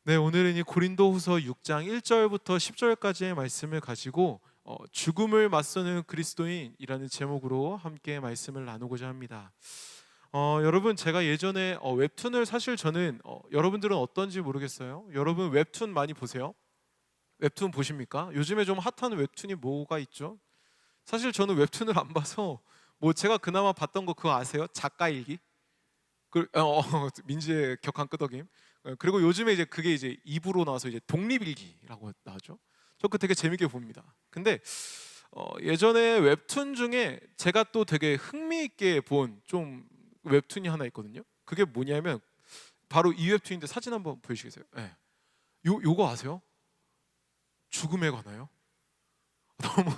네, 오늘은 이 고린도후서 6장 1절부터 10절까지의 말씀을 가지고 죽음을 맞서는 그리스도인이라는 제목으로 함께 말씀을 나누고자 합니다. 여러분, 제가 예전에 웹툰을 사실 저는 여러분들은 어떤지 모르겠어요. 여러분 웹툰 많이 보세요? 웹툰 보십니까? 요즘에 좀 핫한 웹툰이 뭐가 있죠? 사실 저는 웹툰을 안 봐서 뭐 제가 그나마 봤던 거 그거 아세요? 작가일기? 민지의 격한 끄덕임. 그리고 요즘에 이제 그게 이제 2부로 나와서 이제 독립일기라고 나오죠. 저 그거 되게 재밌게 봅니다. 근데 예전에 웹툰 중에 제가 또 되게 흥미있게 본 좀 웹툰이 하나 있거든요. 그게 뭐냐면 바로 이 웹툰인데 사진 한번 보여주시겠어요? 네. 요거 아세요? 죽음에 관하여? 너무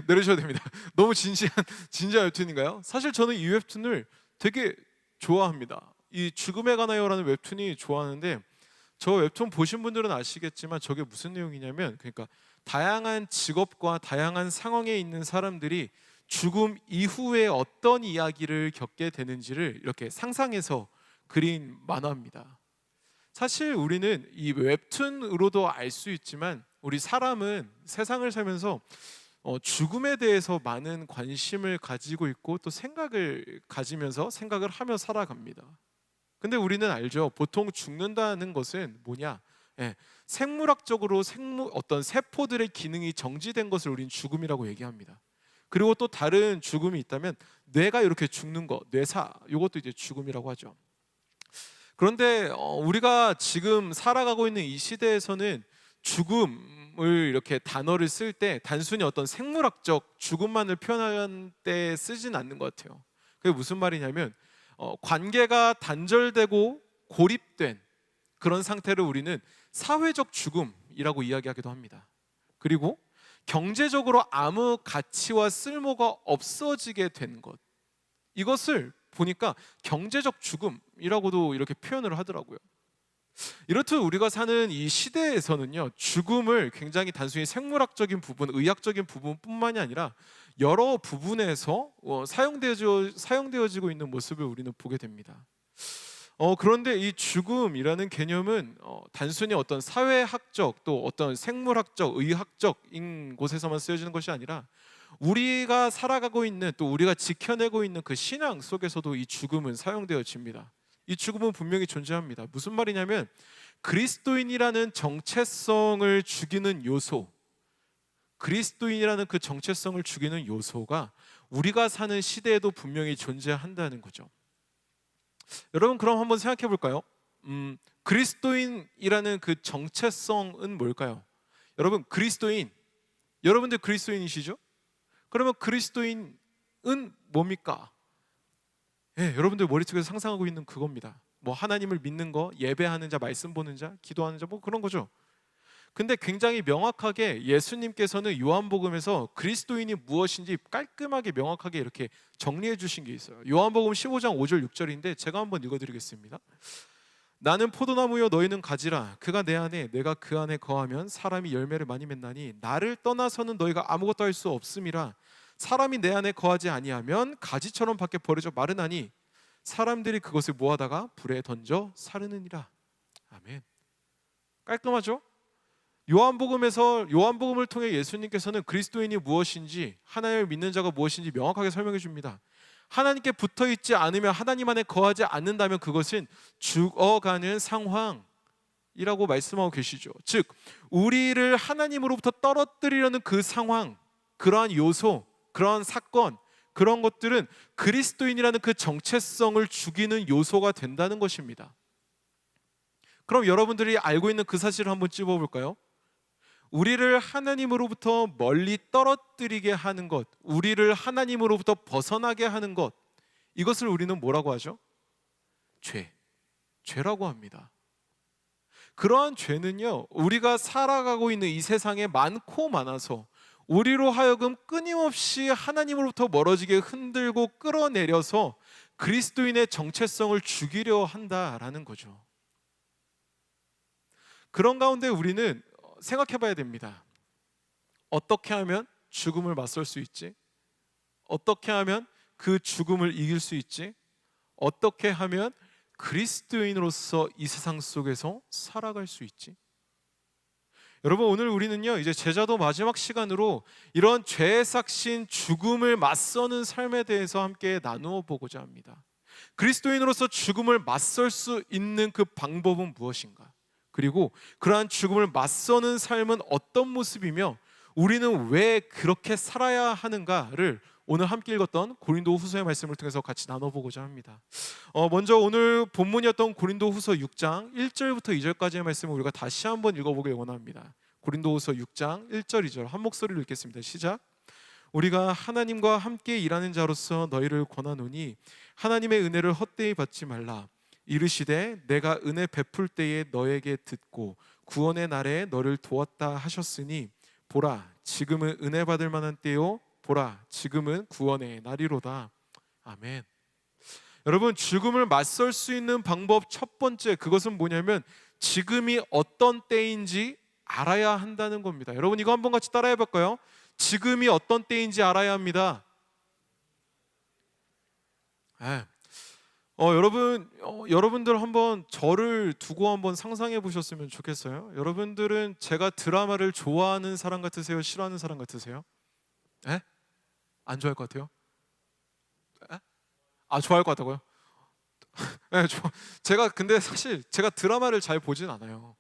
내려주셔야 됩니다. 너무 진지한 웹툰인가요? 사실 저는 이 웹툰을 되게 좋아합니다. 이 죽음에 관하여라는 웹툰이 좋아하는데, 저 웹툰 보신 분들은 아시겠지만 저게 무슨 내용이냐면, 그러니까 다양한 직업과 다양한 상황에 있는 사람들이 죽음 이후에 어떤 이야기를 겪게 되는지를 이렇게 상상해서 그린 만화입니다. 사실 우리는 이 웹툰으로도 알 수 있지만, 우리 사람은 세상을 살면서 죽음에 대해서 많은 관심을 가지고 있고 또 생각을 가지면서 생각을 하며 살아갑니다. 근데 우리는 알죠. 보통 죽는다는 것은 뭐냐? 생물학적으로 어떤 세포들의 기능이 정지된 것을 우리는 죽음이라고 얘기합니다. 그리고 또 다른 죽음이 있다면 뇌가 이렇게 죽는 거, 뇌사, 이것도 이제 죽음이라고 하죠. 그런데 우리가 지금 살아가고 있는 이 시대에서는 죽음을 이렇게 단어를 쓸 때 단순히 어떤 생물학적 죽음만을 표현할 때 쓰진 않는 것 같아요. 그게 무슨 말이냐면 관계가 단절되고 고립된 그런 상태를 우리는 사회적 죽음이라고 이야기하기도 합니다. 그리고 경제적으로 아무 가치와 쓸모가 없어지게 된 것, 이것을 보니까 경제적 죽음이라고도 이렇게 표현을 하더라고요. 이렇듯 우리가 사는 이 시대에서는요, 죽음을 굉장히 단순히 생물학적인 부분, 의학적인 부분뿐만이 아니라 여러 부분에서 사용되어지고 있는 모습을 우리는 보게 됩니다. 그런데 이 죽음이라는 개념은 단순히 어떤 사회학적 또 어떤 생물학적, 의학적인 곳에서만 쓰여지는 것이 아니라 우리가 살아가고 있는 또 우리가 지켜내고 있는 그 신앙 속에서도 이 죽음은 사용되어집니다. 이 죽음은 분명히 존재합니다. 무슨 말이냐면 그리스도인이라는 정체성을 죽이는 요소, 그리스도인이라는 그 정체성을 죽이는 요소가 우리가 사는 시대에도 분명히 존재한다는 거죠. 여러분, 그럼 한번 생각해 볼까요? 그리스도인이라는 그 정체성은 뭘까요? 여러분, 여러분들 그리스도인이시죠? 그러면 그리스도인은 뭡니까? 여러분들 머릿속에서 상상하고 있는 그겁니다. 뭐 하나님을 믿는 거, 예배하는 자, 말씀 보는 자, 기도하는 자, 뭐 그런 거죠. 근데 굉장히 명확하게 예수님께서는 요한복음에서 그리스도인이 무엇인지 깔끔하게 명확하게 이렇게 정리해 주신 게 있어요. 요한복음 15장 5절 6절인데 제가 한번 읽어드리겠습니다. 나는 포도나무요 너희는 가지라. 그가 내 안에 내가 그 안에 거하면 사람이 열매를 많이 맺나니 나를 떠나서는 너희가 아무것도 할 수 없음이라. 사람이 내 안에 거하지 아니하면 가지처럼 밖에 버려져 마르나니 사람들이 그것을 모아다가 불에 던져 사르느니라. 아멘. 깔끔하죠? 요한복음을 통해 예수님께서는 그리스도인이 무엇인지, 하나님을 믿는 자가 무엇인지 명확하게 설명해 줍니다. 하나님께 붙어 있지 않으면, 하나님 안에 거하지 않는다면 그것은 죽어가는 상황이라고 말씀하고 계시죠. 즉 우리를 하나님으로부터 떨어뜨리려는 그 상황, 그러한 요소, 그러한 사건, 그런 것들은 그리스도인이라는 그 정체성을 죽이는 요소가 된다는 것입니다. 그럼 여러분들이 알고 있는 그 사실을 한번 찝어볼까요? 우리를 하나님으로부터 멀리 떨어뜨리게 하는 것, 우리를 하나님으로부터 벗어나게 하는 것, 이것을 우리는 뭐라고 하죠? 죄라고 합니다. 그러한 죄는요, 우리가 살아가고 있는 이 세상에 많고 많아서 우리로 하여금 끊임없이 하나님으로부터 멀어지게 흔들고 끌어내려서 그리스도인의 정체성을 죽이려 한다라는 거죠. 그런 가운데 우리는 생각해 봐야 됩니다. 어떻게 하면 죽음을 맞설 수 있지? 어떻게 하면 그 죽음을 이길 수 있지? 어떻게 하면 그리스도인으로서 이 세상 속에서 살아갈 수 있지? 여러분, 오늘 우리는요 이제 제자도 마지막 시간으로 이런 죄의 삭신 죽음을 맞서는 삶에 대해서 함께 나누어 보고자 합니다. 그리스도인으로서 죽음을 맞설 수 있는 그 방법은 무엇인가? 그리고 그러한 죽음을 맞서는 삶은 어떤 모습이며 우리는 왜 그렇게 살아야 하는가를 오늘 함께 읽었던 고린도후서의 말씀을 통해서 같이 나눠보고자 합니다. 먼저 오늘 본문이었던 고린도후서 6장 1절부터 2절까지의 말씀을 우리가 다시 한번 읽어보길 원합니다. 고린도후서 6장 1절 2절 한 목소리로 읽겠습니다. 시작. 우리가 하나님과 함께 일하는 자로서 너희를 권하노니 하나님의 은혜를 헛되이 받지 말라. 이르시되 내가 은혜 베풀 때에 너에게 듣고 구원의 날에 너를 도왔다 하셨으니 보라 지금은 은혜 받을 만한 때요 보라 지금은 구원의 날이로다. 아멘. 여러분, 죽음을 맞설 수 있는 방법 첫 번째, 그것은 뭐냐면 지금이 어떤 때인지 알아야 한다는 겁니다. 여러분, 이거 한번 같이 따라해 볼까요? 지금이 어떤 때인지 알아야 합니다. 여러분들 한번 저를 두고 한번 상상해 보셨으면 좋겠어요. 여러분들은 제가 드라마를 좋아하는 사람 같으세요? 싫어하는 사람 같으세요? 안 좋아할 것 같아요? 좋아할 것 같다고요? 제가 근데 사실 제가 드라마를 잘 보진 않아요.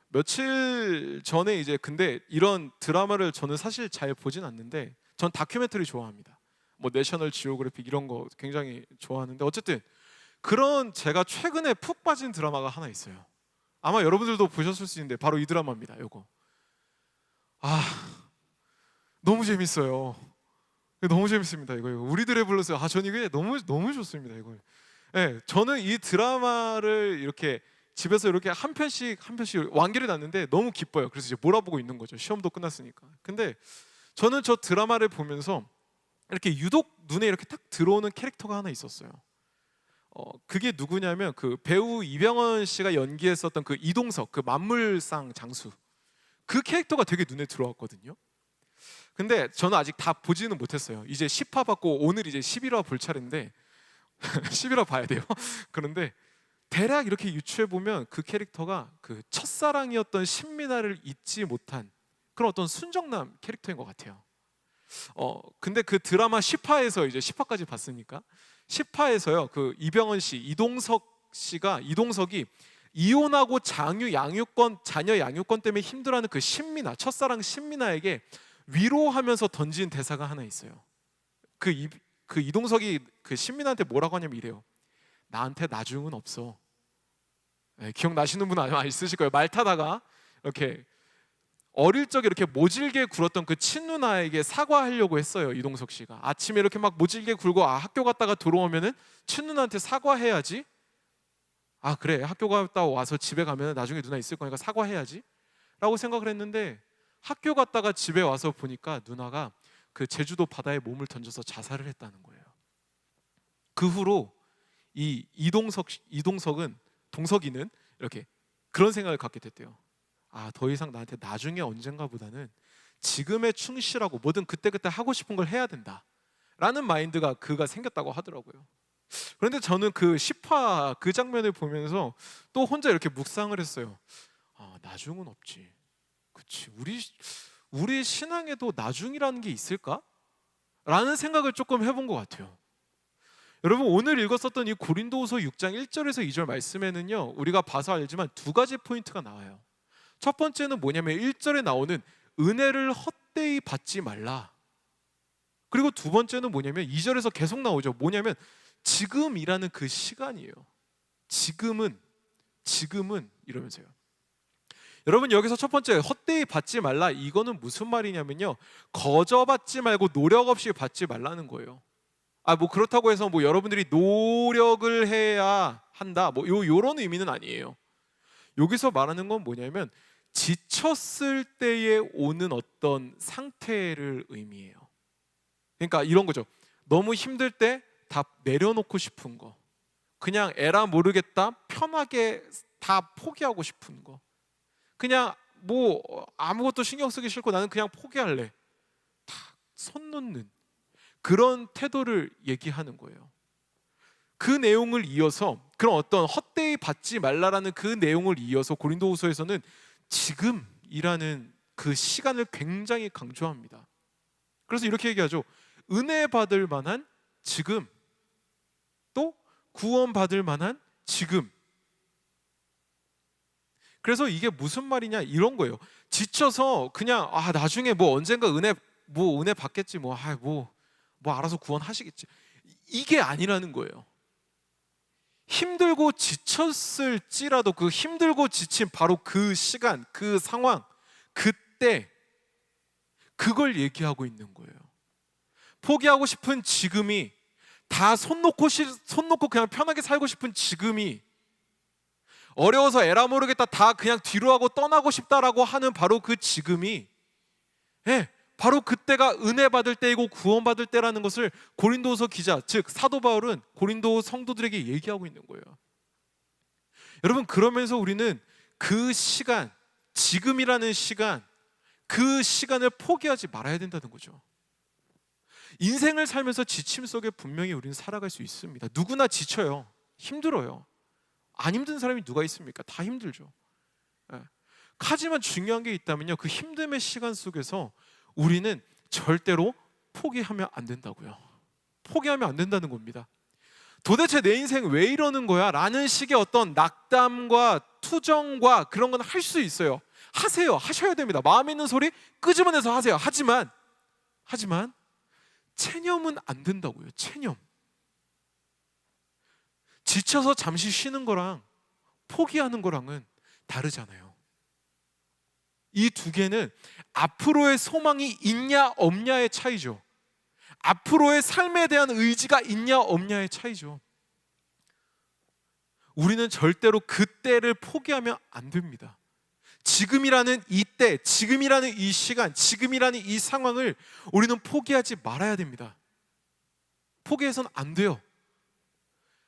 며칠 전에 이제 근데 이런 드라마를 저는 사실 잘 보진 않는데 전 다큐멘터리 좋아합니다. 뭐 내셔널 지오그래픽 이런 거 굉장히 좋아하는데 어쨌든 그런 제가 최근에 푹 빠진 드라마가 하나 있어요. 아마 여러분들도 보셨을 수 있는데 바로 이 드라마입니다. 요거. 너무 재밌어요. 너무 재밌습니다. 이거 우리들의 블루스. 전 이게 너무 좋습니다. 이거. 저는 이 드라마를 이렇게 집에서 이렇게 한 편씩 완결이 났는데 너무 기뻐요. 그래서 이제 몰아보고 있는 거죠. 시험도 끝났으니까. 근데 저는 저 드라마를 보면서 이렇게 유독 눈에 이렇게 딱 들어오는 캐릭터가 하나 있었어요. 그게 누구냐면 그 배우 이병헌 씨가 연기했었던 그 이동석, 그 만물상 장수, 그 캐릭터가 되게 눈에 들어왔거든요. 근데 저는 아직 다 보지는 못했어요. 이제 10화 받고 오늘 이제 11화 볼 차례인데 11화 봐야 돼요. 그런데 대략 이렇게 유추해 보면 그 캐릭터가 그 첫사랑이었던 신민아를 잊지 못한 그런 어떤 순정남 캐릭터인 것 같아요. 근데 그 드라마 10화에서 이제 10화까지 봤으니까 10화에서요 그 이병헌 씨, 이동석이 이혼하고 자녀 양육권 때문에 힘들어하는 그 신민아, 첫사랑 신민아에게 위로하면서 던진 대사가 하나 있어요. 그 이동석이 그 신민아한테 뭐라고 하냐면 이래요. 나한테 나중은 없어. 기억나시는 분 아마 있으실 거예요. 말 타다가 이렇게 어릴 적에 이렇게 모질게 굴었던 그 친누나에게 사과하려고 했어요. 이동석 씨가 아침에 이렇게 막 모질게 굴고 학교 갔다가 들어오면은 친누나한테 사과해야지. 그래, 학교 갔다 와서 집에 가면 나중에 누나 있을 거니까 사과해야지 라고 생각을 했는데 학교 갔다가 집에 와서 보니까 누나가 그 제주도 바다에 몸을 던져서 자살을 했다는 거예요. 그 후로 이 동석이는 이렇게 그런 생각을 갖게 됐대요. 더 이상 나한테 나중에 언젠가 보다는 지금에 충실하고 뭐든 그때그때 하고 싶은 걸 해야 된다 라는 마인드가 그가 생겼다고 하더라고요. 그런데 저는 그 10화 그 장면을 보면서 또 혼자 이렇게 묵상을 했어요. 나중은 없지. 그치, 우리 신앙에도 나중이라는 게 있을까? 라는 생각을 조금 해본 것 같아요. 여러분, 오늘 읽었었던 이 고린도후서 6장 1절에서 2절 말씀에는요 우리가 봐서 알지만 두 가지 포인트가 나와요. 첫 번째는 뭐냐면 1절에 나오는 은혜를 헛되이 받지 말라. 그리고 두 번째는 뭐냐면 2절에서 계속 나오죠. 뭐냐면 지금이라는 그 시간이에요. 지금은 이러면서요. 여러분, 여기서 첫 번째 헛되이 받지 말라, 이거는 무슨 말이냐면요 거저 받지 말고 노력 없이 받지 말라는 거예요. 뭐 그렇다고 해서 뭐 여러분들이 노력을 해야 한다 요런 의미는 아니에요. 여기서 말하는 건 뭐냐면 지쳤을 때에 오는 어떤 상태를 의미해요. 그러니까 이런 거죠. 너무 힘들 때 다 내려놓고 싶은 거, 그냥 에라 모르겠다 편하게 다 포기하고 싶은 거, 그냥 뭐 아무것도 신경 쓰기 싫고 나는 그냥 포기할래, 다 손 놓는 그런 태도를 얘기하는 거예요. 그 내용을 이어서 그런 어떤 헛되이 받지 말라라는 그 내용을 이어서 고린도후서에서는 지금이라는 그 시간을 굉장히 강조합니다. 그래서 이렇게 얘기하죠. 은혜 받을 만한 지금, 또 구원 받을 만한 지금. 그래서 이게 무슨 말이냐 이런 거예요. 지쳐서 그냥 나중에 뭐 언젠가 은혜 받겠지 뭐 알아서 구원하시겠지. 이게 아니라는 거예요. 힘들고 지쳤을지라도 그 힘들고 지친 바로 그 시간, 그 상황, 그때 그걸 얘기하고 있는 거예요. 포기하고 싶은 지금이, 다 손 놓고 그냥 편하게 살고 싶은 지금이, 어려워서 에라 모르겠다 다 그냥 뒤로 하고 떠나고 싶다라고 하는 바로 그 지금이, 바로 그때가 은혜 받을 때이고 구원 받을 때라는 것을 고린도서 기자, 즉 사도 바울은 고린도 성도들에게 얘기하고 있는 거예요. 여러분, 그러면서 우리는 그 시간, 지금이라는 시간, 그 시간을 포기하지 말아야 된다는 거죠. 인생을 살면서 지침 속에 분명히 우리는 살아갈 수 있습니다. 누구나 지쳐요. 힘들어요. 안 힘든 사람이 누가 있습니까? 다 힘들죠. 하지만 중요한 게 있다면요, 그 힘듦의 시간 속에서 우리는 절대로 포기하면 안 된다고요. 포기하면 안 된다는 겁니다. 도대체 내 인생 왜 이러는 거야? 라는 식의 어떤 낙담과 투정과 그런 건 할 수 있어요. 하세요. 하셔야 됩니다. 마음에 있는 소리 끄집어내서 하세요. 하지만 체념은 안 된다고요. 체념. 지쳐서 잠시 쉬는 거랑 포기하는 거랑은 다르잖아요. 이 두 개는 앞으로의 소망이 있냐 없냐의 차이죠. 앞으로의 삶에 대한 의지가 있냐 없냐의 차이죠. 우리는 절대로 그때를 포기하면 안 됩니다. 지금이라는 이때, 지금이라는 이 시간, 지금이라는 이 상황을 우리는 포기하지 말아야 됩니다. 포기해서는 안 돼요.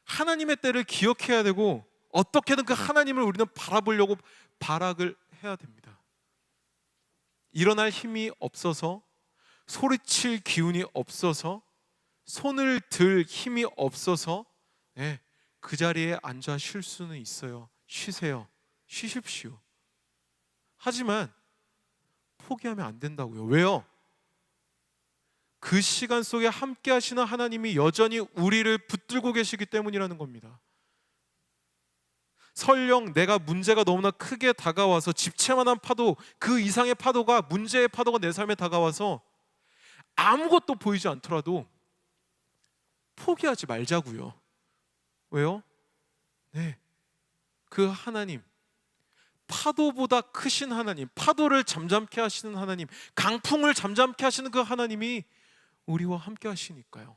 하나님의 때를 기억해야 되고, 어떻게든 그 하나님을 우리는 바라보려고 발악을 해야 됩니다. 일어날 힘이 없어서, 소리칠 기운이 없어서, 손을 들 힘이 없어서 그 자리에 앉아 쉴 수는 있어요. 쉬세요. 쉬십시오. 하지만 포기하면 안 된다고요. 왜요? 그 시간 속에 함께 하시는 하나님이 여전히 우리를 붙들고 계시기 때문이라는 겁니다. 설령 내가 문제가 너무나 크게 다가와서 집채만한 파도, 그 이상의 파도가, 문제의 파도가 내 삶에 다가와서 아무것도 보이지 않더라도 포기하지 말자고요. 왜요? 그 하나님, 파도보다 크신 하나님, 파도를 잠잠케 하시는 하나님, 강풍을 잠잠케 하시는 그 하나님이 우리와 함께 하시니까요.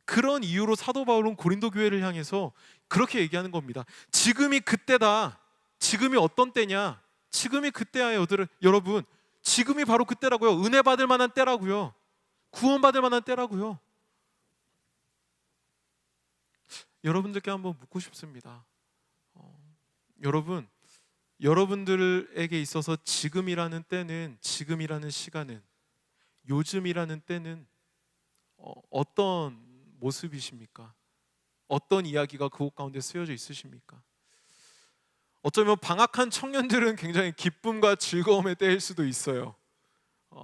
그런 이유로 사도 바울은 고린도 교회를 향해서 그렇게 얘기하는 겁니다. 지금이 그때다. 지금이 어떤 때냐? 지금이 그때야, 여러분. 지금이 바로 그때라고요. 은혜 받을 만한 때라고요. 구원 받을 만한 때라고요. 여러분들께 한번 묻고 싶습니다. 여러분들에게 있어서 지금이라는 때는, 지금이라는 시간은, 요즘이라는 때는 어떤 모습이십니까? 어떤 이야기가 그곳 가운데 쓰여져 있으십니까? 어쩌면 방학한 청년들은 굉장히 기쁨과 즐거움의 때일 수도 있어요.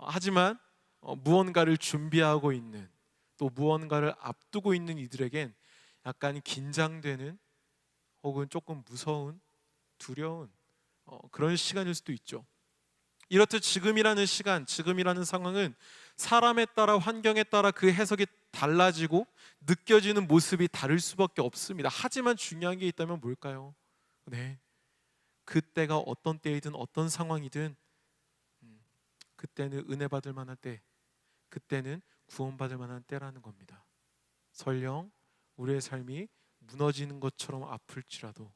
하지만 무언가를 준비하고 있는, 또 무언가를 앞두고 있는 이들에겐 약간 긴장되는, 혹은 조금 무서운, 두려운 그런 시간일 수도 있죠. 이렇듯 지금이라는 시간, 지금이라는 상황은 사람에 따라, 환경에 따라 그 해석이 달라지고 느껴지는 모습이 다를 수밖에 없습니다. 하지만 중요한 게 있다면 뭘까요? 그때가 어떤 때이든 어떤 상황이든 그때는 은혜 받을 만한 때, 그때는 구원 받을 만한 때라는 겁니다. 설령 우리의 삶이 무너지는 것처럼 아플지라도,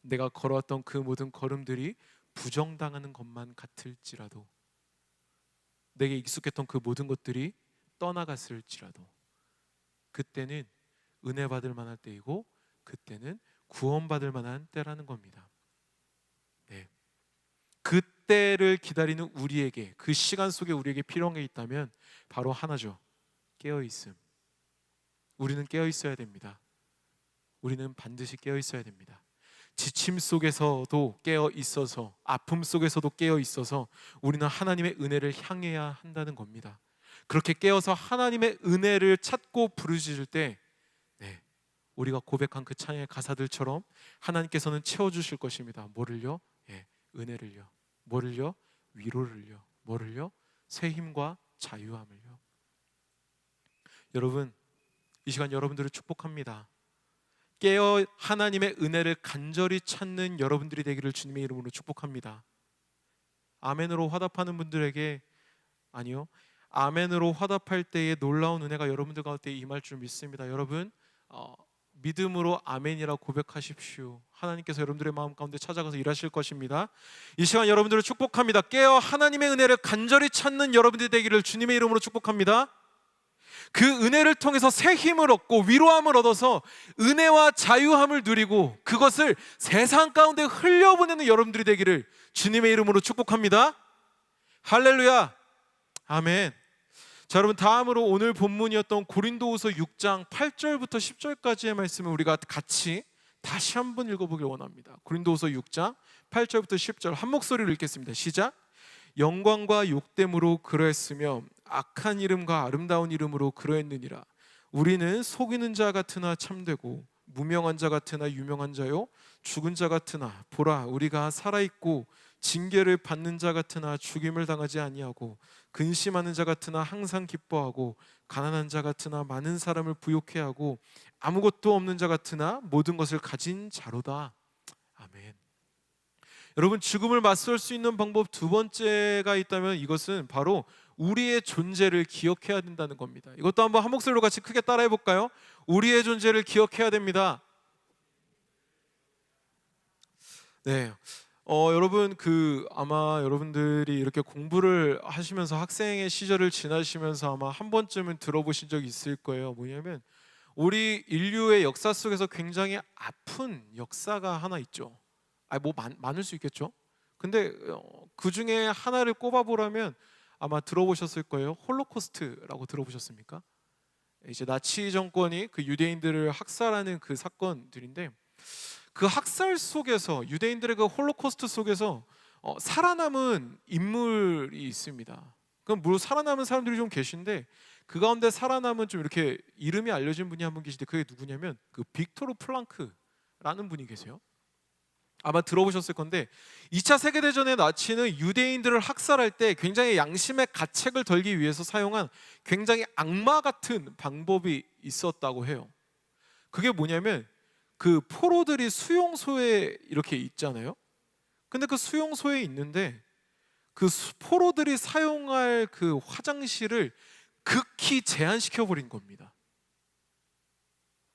내가 걸어왔던 그 모든 걸음들이 부정당하는 것만 같을지라도, 내게 익숙했던 그 모든 것들이 떠나갔을지라도, 그때는 은혜 받을 만한 때이고, 그때는 구원 받을 만한 때라는 겁니다. 그때를 기다리는 우리에게, 그 시간 속에 우리에게 필요한 게 있다면 바로 하나죠. 깨어있음. 우리는 깨어 있어야 됩니다. 우리는 반드시 깨어 있어야 됩니다. 지침 속에서도 깨어 있어서, 아픔 속에서도 깨어 있어서 우리는 하나님의 은혜를 향해야 한다는 겁니다. 그렇게 깨어서 하나님의 은혜를 찾고 부르짖을 때, 우리가 고백한 그 찬양의 가사들처럼 하나님께서는 채워주실 것입니다. 뭐를요? 은혜를요. 뭐를요? 위로를요. 뭐를요? 새 힘과 자유함을요. 여러분, 이 시간 여러분들을 축복합니다. 깨어 하나님의 은혜를 간절히 찾는 여러분들이 되기를 주님의 이름으로 축복합니다. 아멘으로 화답하는 분들에게, 아니요, 아멘으로 화답할 때에 놀라운 은혜가 여러분들 가운데 임할 줄 믿습니다. 여러분, 믿음으로 아멘이라 고백하십시오. 하나님께서 여러분들의 마음 가운데 찾아가서 일하실 것입니다. 이 시간 여러분들을 축복합니다. 깨어 하나님의 은혜를 간절히 찾는 여러분들이 되기를 주님의 이름으로 축복합니다. 그 은혜를 통해서 새 힘을 얻고 위로함을 얻어서 은혜와 자유함을 누리고 그것을 세상 가운데 흘려보내는 여러분들이 되기를 주님의 이름으로 축복합니다. 할렐루야, 아멘. 자, 여러분, 다음으로 오늘 본문이었던 고린도후서 6장 8절부터 10절까지의 말씀을 우리가 같이 다시 한번 읽어보길 원합니다. 고린도후서 6장 8절부터 10절 한 목소리로 읽겠습니다. 시작. 영광과 욕됨으로 그러했으며 악한 이름과 아름다운 이름으로 그러했느니라. 우리는 속이는 자 같으나 참되고 무명한 자 같으나 유명한 자요 죽은 자 같으나 보라 우리가 살아있고 징계를 받는 자 같으나 죽임을 당하지 아니하고 근심하는 자 같으나 항상 기뻐하고 가난한 자 같으나 많은 사람을 부욕해 하고 아무것도 없는 자 같으나 모든 것을 가진 자로다. 아멘. 여러분, 죽음을 맞설 수 있는 방법 두 번째가 있다면 이것은 바로 우리의 존재를 기억해야 된다는 겁니다. 이것도 한번 한 목소리로 같이 크게 따라해 볼까요? 우리의 존재를 기억해야 됩니다. 네. 여러분, 아마 여러분들이 이렇게 공부를 하시면서 학생의 시절을 지나시면서 아마 한 번쯤은 들어보신 적이 있을 거예요. 뭐냐면 우리 인류의 역사 속에서 굉장히 아픈 역사가 하나 있죠. 많을 수 있겠죠. 근데 그 중에 하나를 꼽아보라면 아마 들어보셨을 거예요. 홀로코스트라고 들어보셨습니까? 이제 나치 정권이 그 유대인들을 학살하는 그 사건들인데, 그 학살 속에서 유대인들의 그 홀로코스트 속에서 살아남은 인물이 있습니다. 그럼 물론 살아남은 사람들이 좀 계신데 그 가운데 살아남은 좀 이렇게 이름이 알려진 분이 한 분 계신데 그게 누구냐면 그 빅토르 플랑크라는 분이 계세요. 아마 들어보셨을 건데 2차 세계대전의 나치는 유대인들을 학살할 때 굉장히 양심의 가책을 덜기 위해서 사용한 굉장히 악마 같은 방법이 있었다고 해요. 그게 뭐냐면 그 포로들이 수용소에 이렇게 있잖아요. 근데 그 수용소에 있는데 그 포로들이 사용할 그 화장실을 극히 제한시켜 버린 겁니다.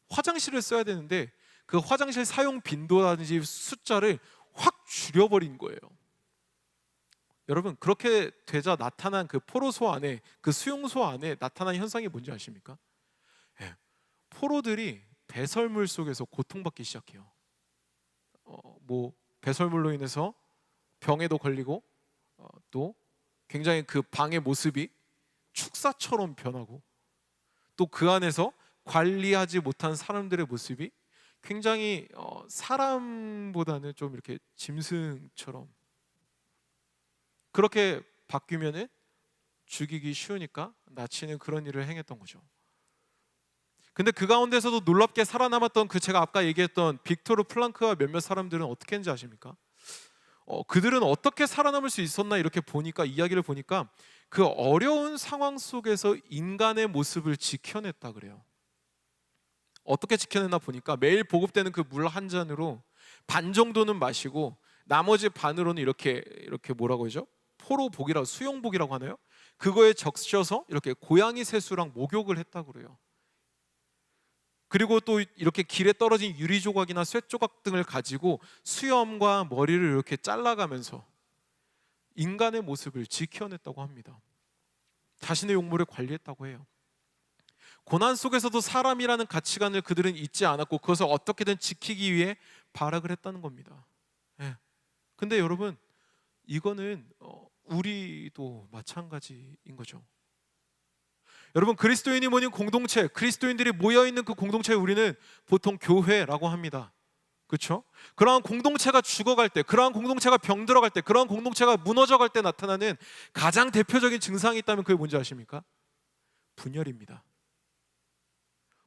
화장실을 써야 되는데 그 화장실 사용 빈도라든지 숫자를 확 줄여버린 거예요. 여러분, 그렇게 되자 나타난 그 포로소 안에, 그 수용소 안에 나타난 현상이 뭔지 아십니까? 포로들이 배설물 속에서 고통받기 시작해요. 배설물로 인해서 병에도 걸리고 또 굉장히 그 방의 모습이 축사처럼 변하고 또 그 안에서 관리하지 못한 사람들의 모습이 굉장히 사람보다는 좀 이렇게 짐승처럼 그렇게 바뀌면은 죽이기 쉬우니까 나치는 그런 일을 행했던 거죠. 근데 그 가운데서도 놀랍게 살아남았던 그 제가 아까 얘기했던 빅토르 플랑크와 몇몇 사람들은 어떻게 했는지 아십니까? 그들은 어떻게 살아남을 수 있었나 이렇게 보니까 이야기를 보니까 그 어려운 상황 속에서 인간의 모습을 지켜냈다 그래요. 어떻게 지켜냈나 보니까 매일 보급되는 그 물 한 잔으로 반 정도는 마시고 나머지 반으로는 이렇게 뭐라고 하죠? 포로복이라고 수용복이라고 하나요? 그거에 적셔서 이렇게 고양이 세수랑 목욕을 했다고 그래요. 그리고 또 이렇게 길에 떨어진 유리 조각이나 쇠 조각 등을 가지고 수염과 머리를 이렇게 잘라가면서 인간의 모습을 지켜냈다고 합니다. 자신의 용모를 관리했다고 해요. 고난 속에서도 사람이라는 가치관을 그들은 잊지 않았고 그것을 어떻게든 지키기 위해 발악을 했다는 겁니다. 근데 여러분, 이거는 우리도 마찬가지인 거죠. 여러분, 그리스도인이 모인 공동체, 그리스도인들이 모여있는 그 공동체에 우리는 보통 교회라고 합니다. 그렇죠? 그러한 공동체가 죽어갈 때, 그러한 공동체가 병들어갈 때, 그러한 공동체가 무너져갈 때 나타나는 가장 대표적인 증상이 있다면 그게 뭔지 아십니까? 분열입니다.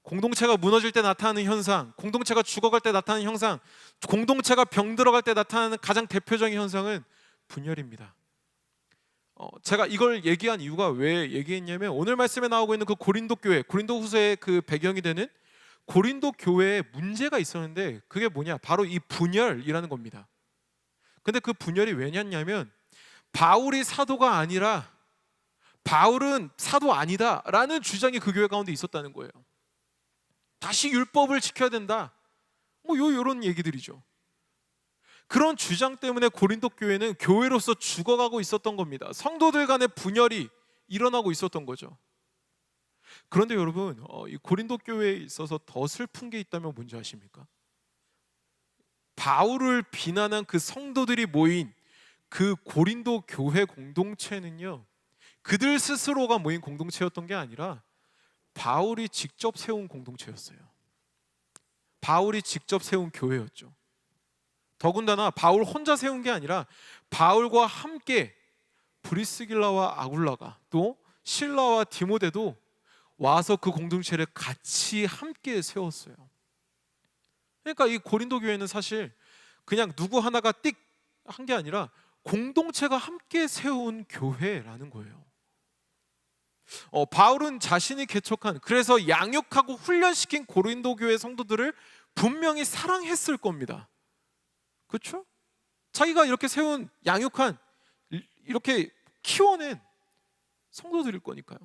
공동체가 무너질 때 나타나는 현상, 공동체가 죽어갈 때 나타나는 현상, 공동체가 병들어갈 때 나타나는 가장 대표적인 현상은 분열입니다. 제가 이걸 얘기한 이유가 왜 얘기했냐면, 오늘 말씀에 나오고 있는 그 고린도 교회, 고린도 후서의 그 배경이 되는 고린도 교회에 문제가 있었는데, 그게 뭐냐? 바로 이 분열이라는 겁니다. 근데 그 분열이 왜냐면, 바울이 사도가 아니라 바울은 사도 아니다 라는 주장이 그 교회 가운데 있었다는 거예요. 다시 율법을 지켜야 된다, 이런 얘기들이죠. 그런 주장 때문에 고린도 교회는 교회로서 죽어가고 있었던 겁니다. 성도들 간의 분열이 일어나고 있었던 거죠. 그런데 여러분, 이 고린도 교회에 있어서 더 슬픈 게 있다면 뭔지 아십니까? 바울을 비난한 그 성도들이 모인 그 고린도 교회 공동체는요, 그들 스스로가 모인 공동체였던 게 아니라 바울이 직접 세운 공동체였어요. 바울이 직접 세운 교회였죠. 더군다나 바울 혼자 세운 게 아니라 바울과 함께 브리스길라와 아굴라가, 또 실라와 디모데도 와서 그 공동체를 같이 함께 세웠어요. 그러니까 이 고린도 교회는 사실 그냥 누구 하나가 띡 한 게 아니라 공동체가 함께 세운 교회라는 거예요. 바울은 자신이 개척한, 그래서 양육하고 훈련시킨 고린도 교회 성도들을 분명히 사랑했을 겁니다. 그렇죠? 자기가 이렇게 세운, 양육한, 이렇게 키워낸 성도들일 거니까요.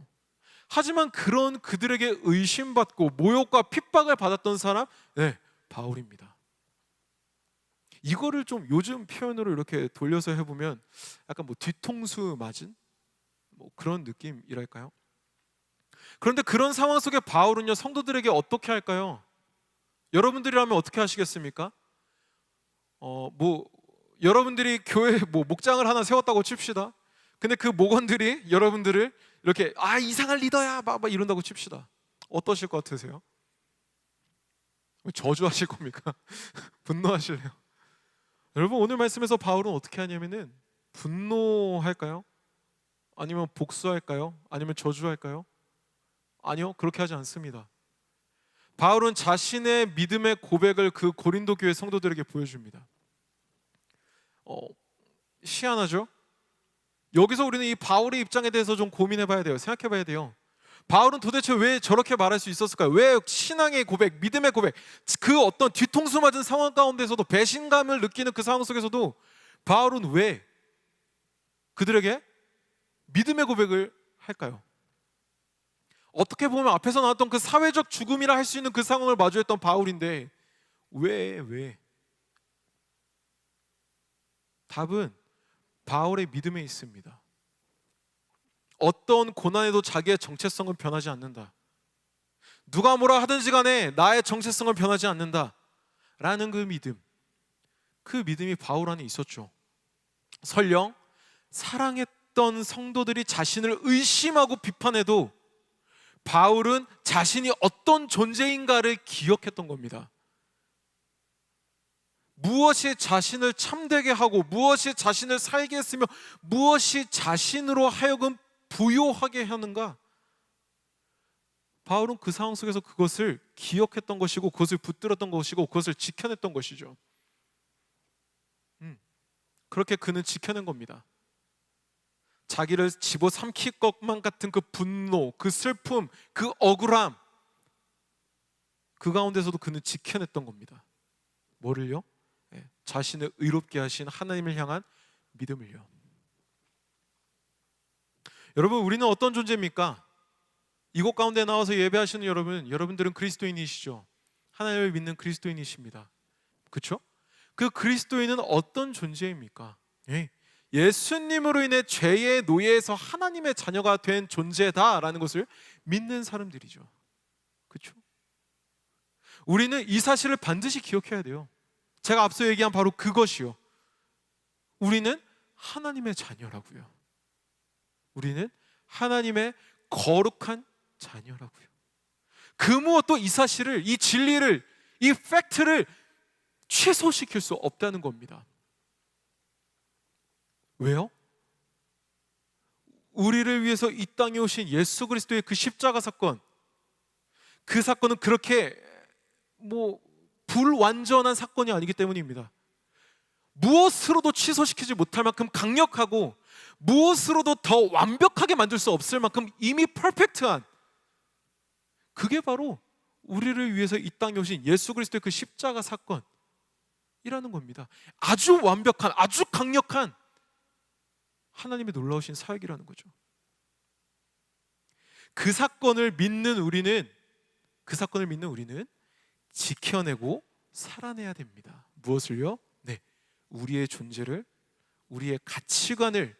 하지만 그런 그들에게 의심받고 모욕과 핍박을 받았던 사람, 바울입니다. 이거를 좀 요즘 표현으로 이렇게 돌려서 해보면 약간 뒤통수 맞은 그런 느낌이랄까요? 그런데 그런 상황 속에 바울은요, 성도들에게 어떻게 할까요? 여러분들이라면 어떻게 하시겠습니까? 여러분들이 교회 목장을 하나 세웠다고 칩시다. 근데 그 목원들이 여러분들을 이렇게 이상한 리더야 막 이런다고 칩시다. 어떠실 것 같으세요? 저주하실 겁니까? 분노하실래요? 여러분, 오늘 말씀에서 바울은 어떻게 하냐면은 분노할까요? 아니면 복수할까요? 아니면 저주할까요? 아니요, 그렇게 하지 않습니다. 바울은 자신의 믿음의 고백을 그 고린도 교회 성도들에게 보여줍니다. 희한하죠? 여기서 우리는 이 바울의 입장에 대해서 좀 고민해 봐야 돼요. 생각해 봐야 돼요. 바울은 도대체 왜 저렇게 말할 수 있었을까요? 왜 신앙의 고백, 믿음의 고백, 그 어떤 뒤통수 맞은 상황 가운데서도, 배신감을 느끼는 그 상황 속에서도 바울은 왜 그들에게 믿음의 고백을 할까요? 어떻게 보면 앞에서 나왔던 그 사회적 죽음이라 할 수 있는 그 상황을 마주했던 바울인데 왜? 답은 바울의 믿음에 있습니다. 어떤 고난에도 자기의 정체성은 변하지 않는다. 누가 뭐라 하든지 간에 나의 정체성은 변하지 않는다 라는 그 믿음, 그 믿음이 바울 안에 있었죠. 설령 사랑했던 성도들이 자신을 의심하고 비판해도 바울은 자신이 어떤 존재인가를 기억했던 겁니다. 무엇이 자신을 참되게 하고, 무엇이 자신을 살게 했으며, 무엇이 자신으로 하여금 부요하게 하는가? 바울은 그 상황 속에서 그것을 기억했던 것이고, 그것을 붙들었던 것이고, 그것을 지켜냈던 것이죠. 그렇게 그는 지켜낸 겁니다. 자기를 집어삼킬 것만 같은 그 분노, 그 슬픔, 그 억울함, 그 가운데서도 그는 지켜냈던 겁니다. 뭐를요? 자신을 의롭게 하신 하나님을 향한 믿음을요. 여러분, 우리는 어떤 존재입니까? 이곳 가운데 나와서 예배하시는 여러분들은 그리스도인이시죠. 하나님을 믿는 그리스도인이십니다. 그렇죠? 그 그리스도인은 어떤 존재입니까? 예수님으로 인해 죄의 노예에서 하나님의 자녀가 된 존재다라는 것을 믿는 사람들이죠. 그렇죠? 우리는 이 사실을 반드시 기억해야 돼요. 제가 앞서 얘기한 바로 그것이요. 우리는 하나님의 자녀라고요. 우리는 하나님의 거룩한 자녀라고요. 그 무엇도 이 사실을, 이 진리를, 이 팩트를 취소시킬 수 없다는 겁니다. 왜요? 우리를 위해서 이 땅에 오신 예수 그리스도의 그 십자가 사건, 그 사건은 그렇게 불완전한 사건이 아니기 때문입니다. 무엇으로도 취소시키지 못할 만큼 강력하고 무엇으로도 더 완벽하게 만들 수 없을 만큼 이미 퍼펙트한, 그게 바로 우리를 위해서 이 땅에 오신 예수 그리스도의 그 십자가 사건이라는 겁니다. 아주 완벽한, 아주 강력한 하나님의 놀라우신 사역이라는 거죠. 그 사건을 믿는 우리는 지켜내고 살아내야 됩니다. 무엇을요? 네, 우리의 존재를, 우리의 가치관을,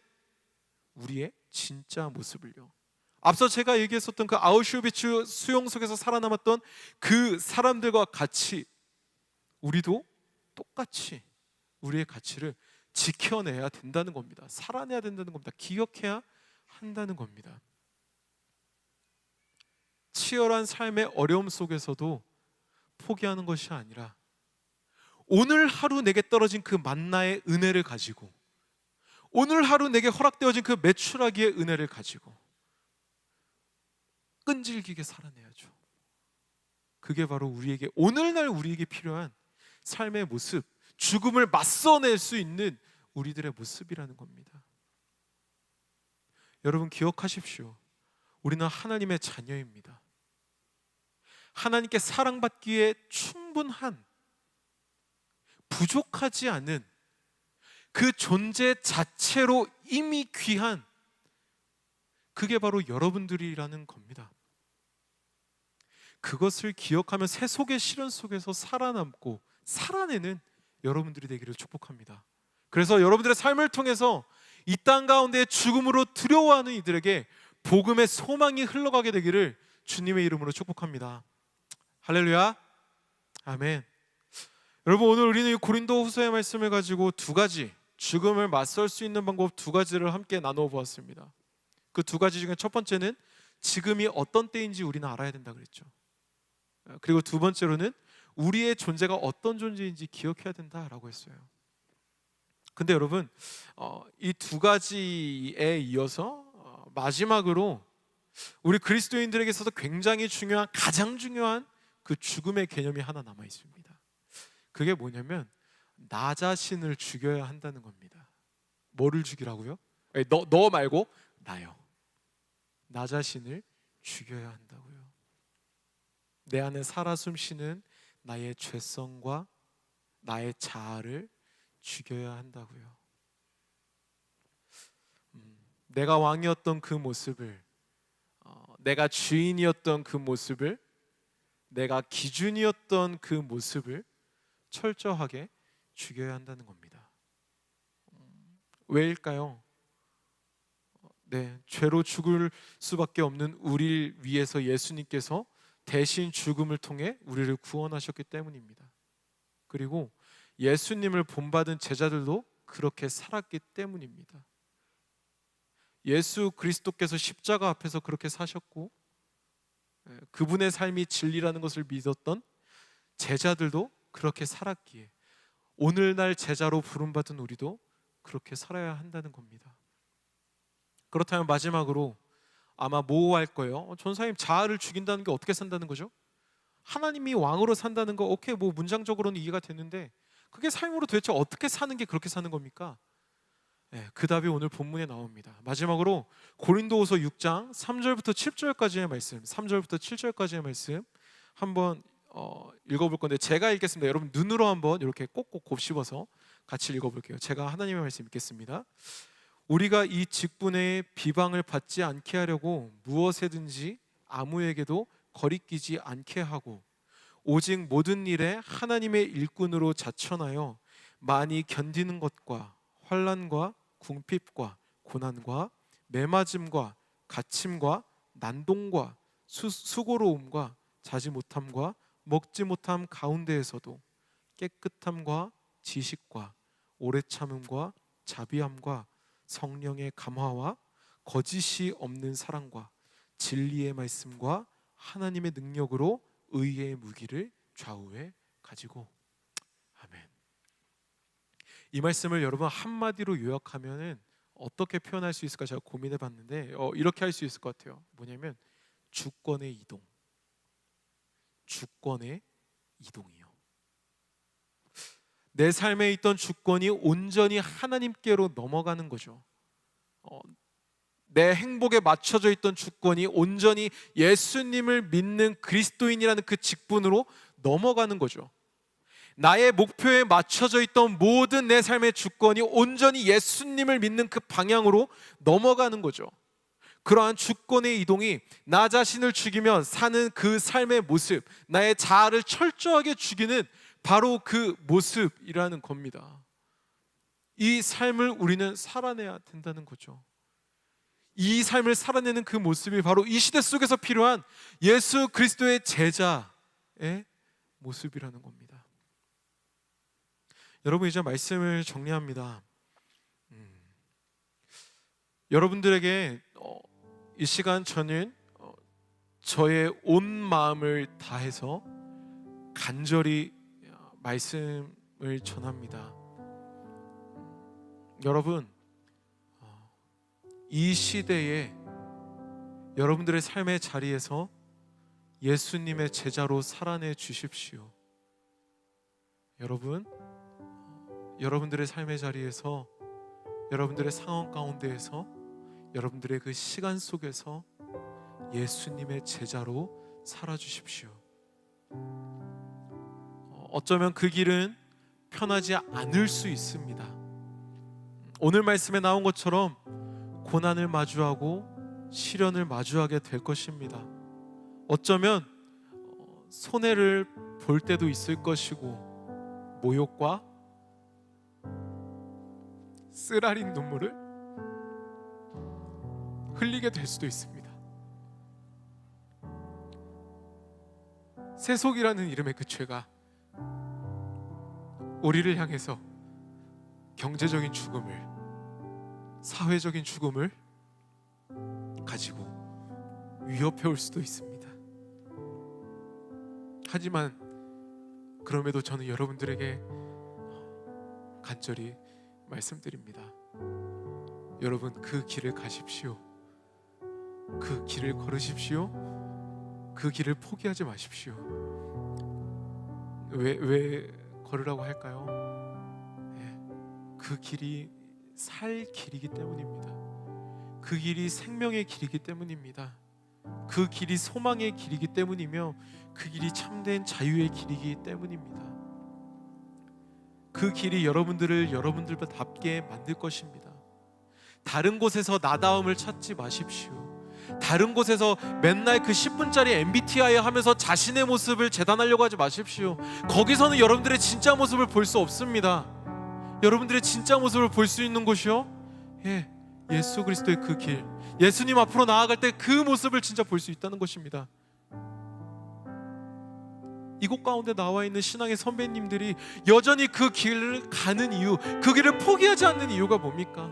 우리의 진짜 모습을요. 앞서 제가 얘기했었던 그 아우슈비츠 수용소에서 살아남았던 그 사람들과 같이 우리도 똑같이 우리의 가치를 지켜내야 된다는 겁니다. 살아내야 된다는 겁니다. 기억해야 한다는 겁니다. 치열한 삶의 어려움 속에서도 포기하는 것이 아니라 오늘 하루 내게 떨어진 그 만나의 은혜를 가지고, 오늘 하루 내게 허락되어진 그 메추라기의 은혜를 가지고 끈질기게 살아내야죠. 그게 바로 우리에게, 오늘날 우리에게 필요한 삶의 모습, 죽음을 맞서낼 수 있는 우리들의 모습이라는 겁니다. 여러분 기억하십시오. 우리는 하나님의 자녀입니다. 하나님께 사랑받기에 충분한, 부족하지 않은 그 존재 자체로 이미 귀한, 그게 바로 여러분들이라는 겁니다. 그것을 기억하며 세속의 시련 속에서 살아남고 살아내는 여러분들이 되기를 축복합니다. 그래서 여러분들의 삶을 통해서 이 땅 가운데 죽음으로 두려워하는 이들에게 복음의 소망이 흘러가게 되기를 주님의 이름으로 축복합니다. 할렐루야, 아멘. 여러분, 오늘 우리는 이 고린도후서의 말씀을 가지고 두 가지, 죽음을 맞설 수 있는 방법 두 가지를 함께 나누어 보았습니다. 그 두 가지 중에 첫 번째는 지금이 어떤 때인지 우리는 알아야 된다 그랬죠. 그리고 두 번째로는 우리의 존재가 어떤 존재인지 기억해야 된다라고 했어요. 근데 여러분, 이 두 가지에 이어서 마지막으로 우리 그리스도인들에게서도 굉장히 중요한, 가장 중요한 그 죽음의 개념이 하나 남아 있습니다. 그게 뭐냐면 나 자신을 죽여야 한다는 겁니다. 뭐를 죽이라고요? 너 말고 나요. 나 자신을 죽여야 한다고요. 내 안에 살아 숨쉬는 나의 죄성과 나의 자아를 죽여야 한다고요. 내가 왕이었던 그 모습을, 내가 주인이었던 그 모습을, 내가 기준이었던 그 모습을 철저하게 죽여야 한다는 겁니다. 왜일까요? 네, 죄로 죽을 수밖에 없는 우리를 위해서 예수님께서 대신 죽음을 통해 우리를 구원하셨기 때문입니다. 그리고 예수님을 본받은 제자들도 그렇게 살았기 때문입니다. 예수 그리스도께서 십자가 앞에서 그렇게 사셨고, 그분의 삶이 진리라는 것을 믿었던 제자들도 그렇게 살았기에 오늘날 제자로 부름받은 우리도 그렇게 살아야 한다는 겁니다. 그렇다면 마지막으로 아마 뭐 할 거예요? 전사님, 자아를 죽인다는 게 어떻게 산다는 거죠? 하나님이 왕으로 산다는 거, 오케이, 뭐 문장적으로는 이해가 되는데 그게 삶으로 도대체 어떻게 사는 게 그렇게 사는 겁니까? 그 답이 오늘 본문에 나옵니다. 마지막으로 고린도후서 6장 3절부터 7절까지의 말씀, 3절부터 7절까지의 말씀 한번 읽어볼 건데, 제가 읽겠습니다. 여러분 눈으로 한번 이렇게 꼭꼭 곱씹어서 같이 읽어볼게요. 제가 하나님의 말씀 읽겠습니다. 우리가 이 직분에 비방을 받지 않게 하려고 무엇에든지 아무에게도 거리끼지 않게 하고, 오직 모든 일에 하나님의 일꾼으로 자천하여 많이 견디는 것과 환난과 궁핍과 고난과 매맞음과 갇힘과 난동과 수고로움과 자지 못함과 먹지 못함 가운데에서도 깨끗함과 지식과 오래 참음과 자비함과 성령의 감화와 거짓이 없는 사랑과 진리의 말씀과 하나님의 능력으로 의의 무기를 좌우에 가지고. 아멘. 이 말씀을 여러분 한마디로 요약하면은 어떻게 표현할 수 있을까 제가 고민해 봤는데 이렇게 할 수 있을 것 같아요. 뭐냐면 주권의 이동. 주권의 이동이요. 내 삶에 있던 주권이 온전히 하나님께로 넘어가는 거죠. 내 행복에 맞춰져 있던 주권이 온전히 예수님을 믿는 그리스도인이라는 그 직분으로 넘어가는 거죠. 나의 목표에 맞춰져 있던 모든 내 삶의 주권이 온전히 예수님을 믿는 그 방향으로 넘어가는 거죠. 그러한 주권의 이동이 나 자신을 죽이며 사는 그 삶의 모습, 나의 자아를 철저하게 죽이는 바로 그 모습이라는 겁니다. 이 삶을 우리는 살아내야 된다는 거죠. 이 삶을 살아내는 그 모습이 바로 이 시대 속에서 필요한 예수 그리스도의 제자의 모습이라는 겁니다. 여러분, 이제 말씀을 정리합니다. 여러분들에게 이 시간 저는 저의 온 마음을 다해서 간절히 말씀을 전합니다. 여러분, 이 시대에 여러분들의 삶의 자리에서 예수님의 제자로 살아내 주십시오. 여러분들의 삶의 자리에서, 여러분들의 상황 가운데에서, 여러분들의 그 시간 속에서 예수님의 제자로 살아주십시오. 어쩌면 그 길은 편하지 않을 수 있습니다. 오늘 말씀에 나온 것처럼 고난을 마주하고 시련을 마주하게 될 것입니다. 어쩌면 손해를 볼 때도 있을 것이고, 모욕과 쓰라린 눈물을 흘리게 될 수도 있습니다. 세속이라는 이름의 그 죄가 우리를 향해서 경제적인 죽음을, 사회적인 죽음을 가지고 위협해 올 수도 있습니다. 하지만 그럼에도 저는 여러분들에게 간절히 말씀드립니다. 여러분, 그 길을 가십시오. 그 길을 걸으십시오. 그 길을 포기하지 마십시오. 왜 걸으라고 할까요? 그 길이 살 길이기 때문입니다. 그 길이 생명의 길이기 때문입니다. 그 길이 소망의 길이기 때문이며, 그 길이 참된 자유의 길이기 때문입니다. 그 길이 여러분들답게 만들 것입니다. 다른 곳에서 나다움을 찾지 마십시오. 다른 곳에서 맨날 그 10분짜리 MBTI 하면서 자신의 모습을 재단하려고 하지 마십시오. 거기서는 여러분들의 진짜 모습을 볼 수 없습니다. 여러분들의 진짜 모습을 볼 수 있는 곳이요, 예수 그리스도의 그 길, 예수님 앞으로 나아갈 때 그 모습을 진짜 볼 수 있다는 것입니다. 이곳 가운데 나와 있는 신앙의 선배님들이 여전히 그 길을 가는 이유, 그 길을 포기하지 않는 이유가 뭡니까?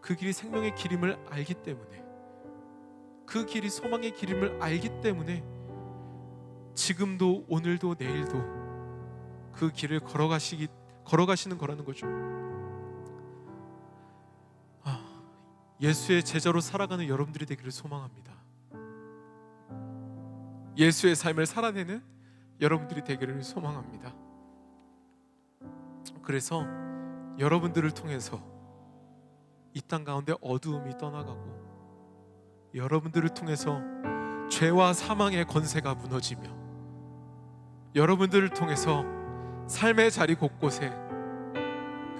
그 길이 생명의 길임을 알기 때문에, 그 길이 소망의 길임을 알기 때문에 지금도 오늘도 내일도 그 길을 걸어가시는 거라는 거죠. 예수의 제자로 살아가는 여러분들이 되기를 소망합니다. 예수의 삶을 살아내는 여러분들이 되기를 소망합니다. 그래서 여러분들을 통해서 이 땅 가운데 어두움이 떠나가고, 여러분들을 통해서 죄와 사망의 권세가 무너지며, 여러분들을 통해서 삶의 자리 곳곳에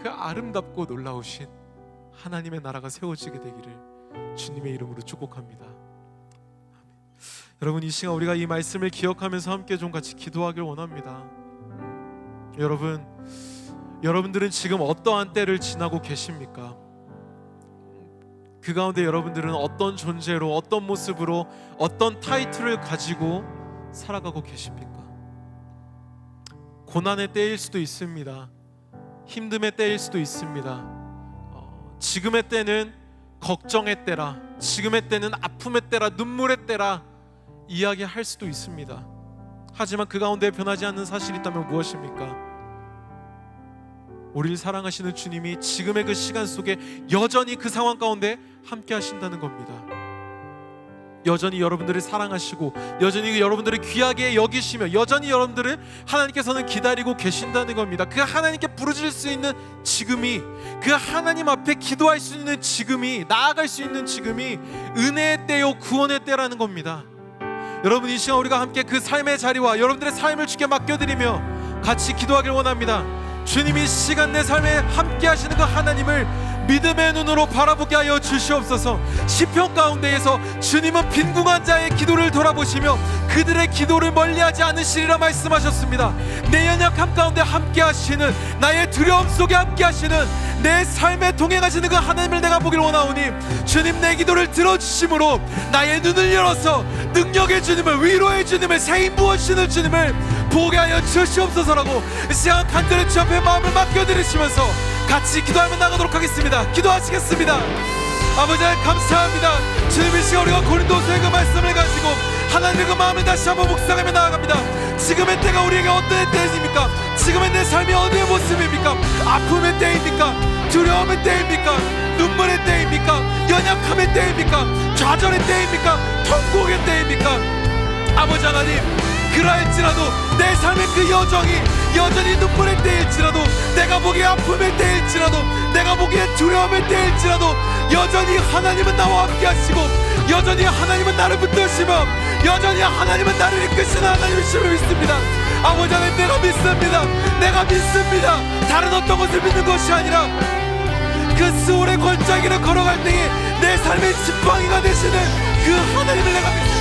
그 아름답고 놀라우신 하나님의 나라가 세워지게 되기를 주님의 이름으로 축복합니다. 아멘. 여러분, 이 시간 우리가 이 말씀을 기억하면서 함께 좀 같이 기도하길 원합니다. 여러분들은 지금 어떠한 때를 지나고 계십니까? 그 가운데 여러분들은 어떤 존재로, 어떤 모습으로, 어떤 타이틀을 가지고 살아가고 계십니까? 고난의 때일 수도 있습니다. 힘듦의 때일 수도 있습니다. 지금의 때는 걱정의 때라, 지금의 때는 아픔의 때라, 눈물의 때라 이야기할 수도 있습니다. 하지만 그 가운데 변하지 않는 사실이 있다면 무엇입니까? 우리를 사랑하시는 주님이 지금의 그 시간 속에 여전히 그 상황 가운데 함께 하신다는 겁니다. 여전히 여러분들을 사랑하시고 여전히 여러분들을 귀하게 여기시며 여전히 여러분들을 하나님께서는 기다리고 계신다는 겁니다. 그 하나님께 부르짖을 수 있는 지금이, 그 하나님 앞에 기도할 수 있는 지금이, 나아갈 수 있는 지금이 은혜의 때요 구원의 때라는 겁니다. 여러분, 이 시간 우리가 함께 그 삶의 자리와 여러분들의 삶을 주께 맡겨드리며 같이 기도하길 원합니다. 주님이 시간 내 삶에 함께 하시는 그 하나님을 믿음의 눈으로 바라보게 하여 주시옵소서. 시편 가운데에서 주님은 빈궁한 자의 기도를 돌아보시며 그들의 기도를 멀리하지 않으시리라 말씀하셨습니다. 내 연약함 가운데 함께 하시는, 나의 두려움 속에 함께 하시는, 내 삶에 동행하시는 그 하나님을 내가 보길 원하오니 주님, 내 기도를 들어주심으로 나의 눈을 열어서 능력의 주님을, 위로의 주님을, 새 힘 부어주시는 주님을 보게 하여 주시옵소서라고 이 시간 간절히 주 앞에 마음을 맡겨드리시면서 같이 기도하며 나가도록 하겠습니다. 기도하시겠습니다. 아버지 감사합니다. 주님, 이 시간 우리가 고린도서의 그 말씀을 가지고 하나님의 그 마음을 다시 한번 묵상하며 나아갑니다. 지금의 때가 우리에게 어떤 때입니까? 지금의 내 삶이 어디의 모습입니까? 아픔의 때입니까? 두려움의 때입니까? 눈물의 때입니까? 연약함의 때입니까? 좌절의 때입니까? 통곡의 때입니까? 아버지 하나님, 그러할지라도 내 삶의 그 여정이 여전히 눈물의 때일지라도, 내가 보기에 아픔의 때일지라도, 내가 보기에 두려움의 때일지라도 여전히 하나님은 나와 함께 하시고 여전히 하나님은 나를 붙드시며 여전히 하나님은 나를 이끄시는 하나님이심을 믿습니다. 아버지 하나님, 내가 믿습니다. 내가 믿습니다. 다른 어떤 것을 믿는 것이 아니라 그 스올의 골짜기를 걸어갈 때에 내 삶의 지팡이가 되시는 그 하나님을 내가 믿습니다.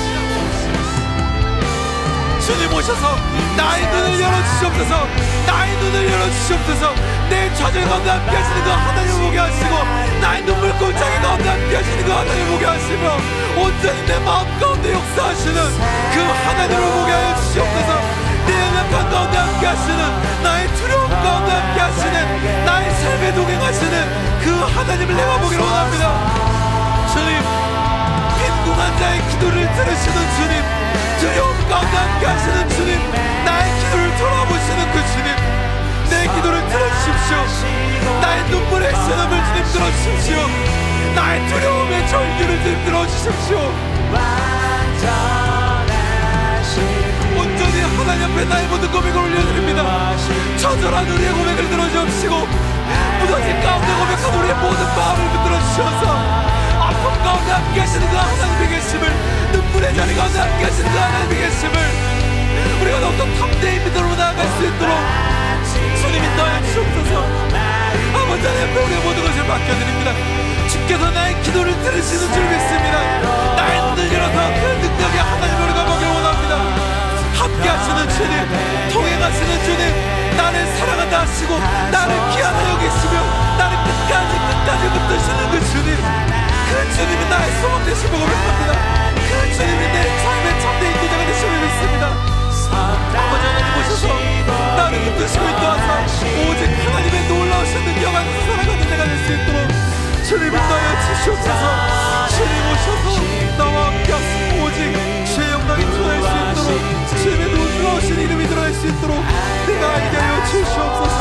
주님 오셔서 나의 눈을 열어주시옵소서. 나의 눈을 열어주시옵소서. 내 좌절 가운데 함께 하시는 그 하나님을 보게 하시고 나의 눈물 골짜기 가운데 함께 하시는 그 하나님을 보게 하시며 온전히 내 마음 가운데 역사하시는 그 하나님을 보게 하여 주시옵소서. 내 연약함 가운데 함께 하시는, 나의 두려움 가운데 함께 하시는, 나의 삶에 동행하시는 그 하나님을 내가 보기를 원합니다. 주님, 빈궁한 자의 기도를 들으시는 주님, 두려움 가운데 함께 하시는 주님, 나의 기도를 돌아보시는 그 주님, 내 기도를 들어주십시오. 나의 눈물의 신음을 주님 들어주십시오. 나의 두려움의 절규를 주님 들어주십시오. 온전히 하나님 앞에 나의 모든 고백을 올려드립니다. 처절한 우리의 고백을 들어주옵시고 무너진 가운데 고백한 우리의 모든 마음을 붙들어 주셔서 아픔 가운데 함께 하시는 그 하나님의 계심을, 눈물의 자리 가운데 함께 하시는 그 하나님의 계심을 우리가 더욱더 탐대의 믿음으로 나아갈 수 있도록 주님 인도하여 주옵소서. 아버지 하나님 앞에 우리의 모든 것을 맡겨드립니다. 주께서 나의 기도를 들으시는 줄 믿습니다. 나의 눈을 열어서 그 능력의 하나님을 우리가 보기를 원합니다. 함께 하시는 주님, 통행하시는 주님, 나를 사랑한다 하시고 나를 귀하다 여기시며 나를 끝까지 붙드시는 그 주님, 그 주님이 나의 소망 되시고 고백합니다. 그 주님이 내 삶의 참된 인도자가 되심을 믿습니다. 아버지 하나님 오셔서 나를 붙드시고 인도하사 오직 하나님의 놀라우신 능력 안에서 살아가는 내가 될 수 있도록 주님 인도하여 주시옵소서. 주님 오셔서 나와 함께 하시고 오직 주의 영광이 드러날 수 있도록 주님의 놀라우신 이름이 드러날 수 있도록 내가 알게 하여 주시옵소서.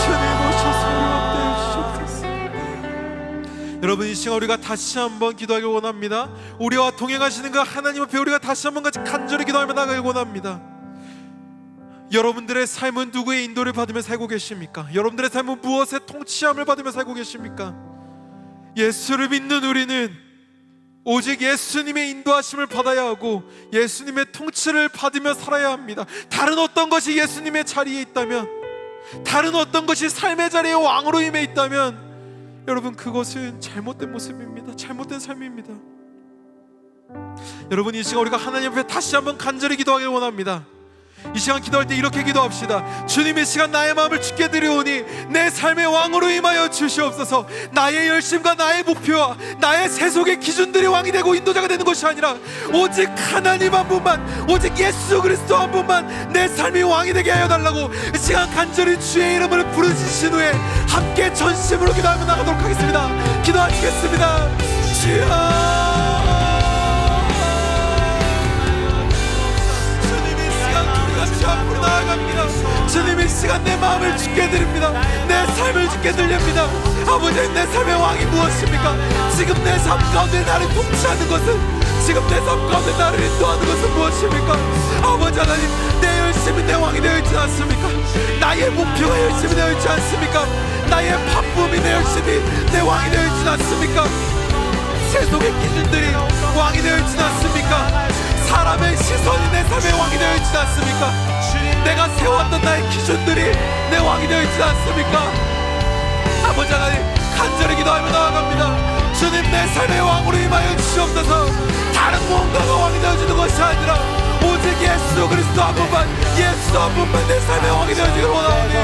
주님 오셔서 우리와 함께 해주시옵소서. 여러분, 이 시간 우리가 다시 한번 기도하길 원합니다. 우리와 동행하시는 그 하나님 앞에 우리가 다시 한번 같이 간절히 기도하며 나가길 원합니다. 여러분들의 삶은 누구의 인도를 받으며 살고 계십니까? 여러분들의 삶은 무엇의 통치함을 받으며 살고 계십니까? 예수를 믿는 우리는 오직 예수님의 인도하심을 받아야 하고 예수님의 통치를 받으며 살아야 합니다. 다른 어떤 것이 예수님의 자리에 있다면, 다른 어떤 것이 삶의 자리에 왕으로 임해 있다면 여러분, 그것은 잘못된 모습입니다. 잘못된 삶입니다. 여러분, 이 시간 우리가 하나님 앞에 다시 한번 간절히 기도하길 원합니다. 이 시간 기도할 때 이렇게 기도합시다. 주님, 이 시간 나의 마음을 주께 드려오니 내 삶의 왕으로 임하여 주시옵소서. 나의 열심과 나의 목표와 나의 세속의 기준들이 왕이 되고 인도자가 되는 것이 아니라 오직 하나님 한 분만, 오직 예수 그리스도 한 분만 내 삶이 왕이 되게 하여 달라고 이 시간 간절히 주의 이름을 부르짖으신 후에 함께 전심으로 기도하며 나가도록 하겠습니다. 기도하시겠습니다. 주여, 주 앞으로 나아갑니다. 주님, 이 시간 내 마음을 주께 드립니다. 내 삶을 주께 드립니다. 아버지, 내 삶의 왕이 무엇입니까? 지금 내 삶 가운데 나를 통치하는 것은, 지금 내 삶 가운데 나를 인도하는 것은 무엇입니까? 아버지 하나님, 내 열심이 내 왕이 되어 있지 않습니까? 나의 목표가 열심이 되어 있지 않습니까? 나의 바쁨이 내 열심이 내 왕이 되어 있지 않습니까? 세속의 기준들이 왕이 되어 있지 않습니까? 사람의 시선이 내 삶의 왕이 되어 있지 않습니까? 내가 세웠던 나의 기준들이 내 왕이 되어 있지 않습니까? 아버지 하나님, 간절히 기도하며 나아갑니다. 주님, 내 삶의 왕으로 임하여 주시옵소서. 다른 무언가가 왕이 되어주는 것이 아니라 오직 예수 그리스도 한 분만, 예수 한 분만 내 삶의 왕이 되어주기를 원하오니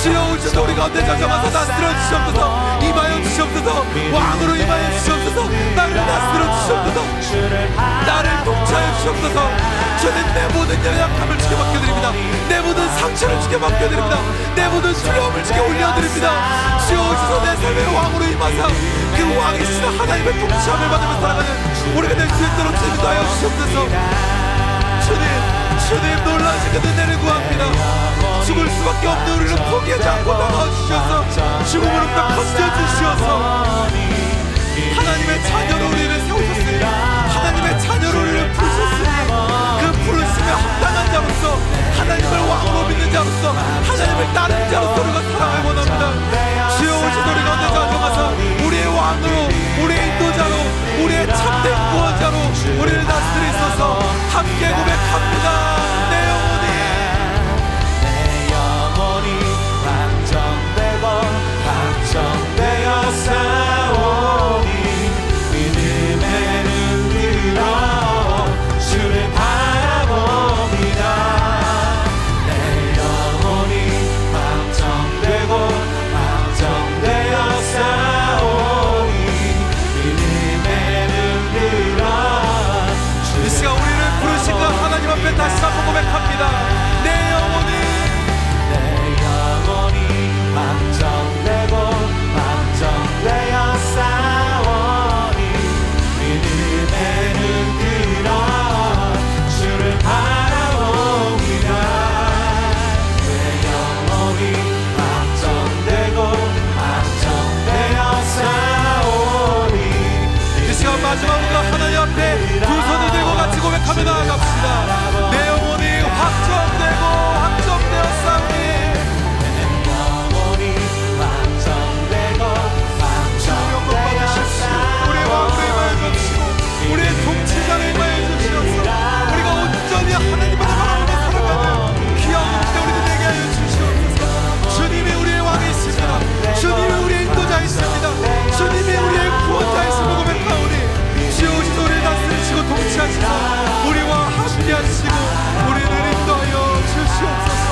주여, 오셔서 우리 가운데 자정하서 다스려 주시옵소서. 임하여 주시옵소서. 왕으로 임하여 주시옵소서. 나를 다스려 주시옵소서. 나를 통치하여 주시옵소서. 주님, 내 모든 연약함을 주께 맡겨드립니다. 내 모든 상처를 주께 맡겨드립니다. 내 모든 두려움을 주께 올려드립니다. 주여, 오셔서 내 삶의 왕으로 임하사 그 왕이신 하나님의 통치함을 받으며 살아가는 우리가 될 수 있도록 인도하여 주시옵소서. 주님, 놀라신 그 은혜를 구합니다. 죽을 수밖에 없는 우리를 포기하지 않고 나가주셔서 죽음으로부터 건져주셔서 하나님의 자녀로 우리를 세우셨으니, 하나님의 자녀로 우리를 부르셨으니 그 부르심에 합당한 자로서, 하나님을 왕으로 믿는 자로서, 하나님을 따르는 자로서 우리가 살아갈 원합니다. 주여, 오셔서 우리 가운데 자정하사 우리의 왕으로, 우리의 인도자로, 우리의 참된 구원자로 우리를 다스리소서. 함께 고백합니다. 내 영혼이 확정되고 확정되어 싸우니 믿음의 눈 들어 주를 바라봅니다. 내 영혼이 확정되고 확정되어 싸우니 믿음의 눈 들어. 이 시간 우리를 부르신 그 하나님 앞에 다시 한번 고백합니다. 내 영혼이 확정되고 확정되어 싸우니 믿음의 눈 들어 주를 바라봅니다. 내 영혼이 확정되고 확정되어 싸우니. 이 시간 마지막으로 하나님 앞에 두 손을 들고 같이 고백하며 나아갑시다. 내 영혼이 확정되고 확정되어 싸우니. 우리의 통치자를 임하여 주시옵소서. 우리가 온전히 하나님을 바라보며 살아가는 귀한 은혜 우리들 되게 하여 주시옵소서. 주님이 우리의 왕이십니다. 주님이 우리의 인도자이십니다. 주님이 우리의 구원자이심을 고백하오니 주여, 오셔서 우리를 다스리시고 통치하시고 우리와 함께하시고 우리를 인도하여 주시옵소서.